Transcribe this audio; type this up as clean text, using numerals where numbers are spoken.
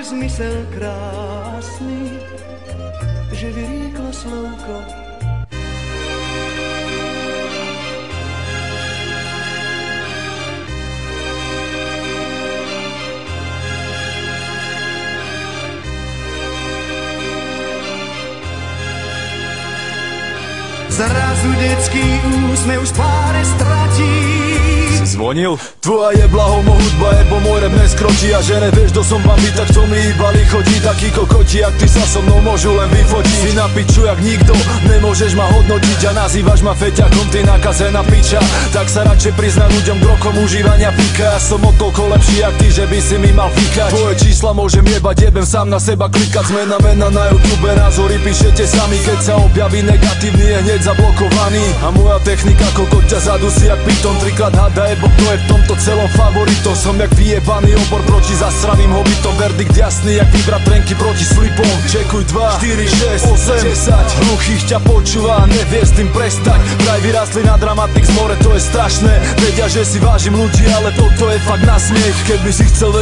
zmysel krásny, že vyrieklo slovko. Zrazu detský úsmev v páre stratí. Si zvonil? Tvoja je blahomo hudba, jebo môj rap neskrotí. A že nevieš, kto som bambi, tak to mi iba lichodí. Taký kokoti, jak ty sa so mnou môžu len vyfotiť. Si na piču jak nikto, nemôžeš ma hodnotiť. A nazývaš ma feťakom, ty nakazená piča. Tak sa radšej prizna ľuďom k rokom užívania pika. Ja som o toľko lepší jak ty, že by si mi mal fíkať. Tvoje čísla môžem jebať, jebem sám na seba klikať. Zmena mena na YouTube, názory píšete sami. Keď sa objaví negatívny, je hneď zablokovaný. A moja technika kokot ťa zadusí jak piton. Trikrát hada jebo, kto je v tomto celom favoritom. Som jak vyjebaný obor proti zasraným hobitom. Verdikt jasný jak vybrať trenky proti slipom. Čekuj 2, 4, 6, 8, 10. Hluchých ťa počúva a nevie s tým prestať. Vraj vyrastli na Dramatics more, to je strašné. Vedia, že si vážim ľudí, ale toto je fakt na smiech. Keby si chcel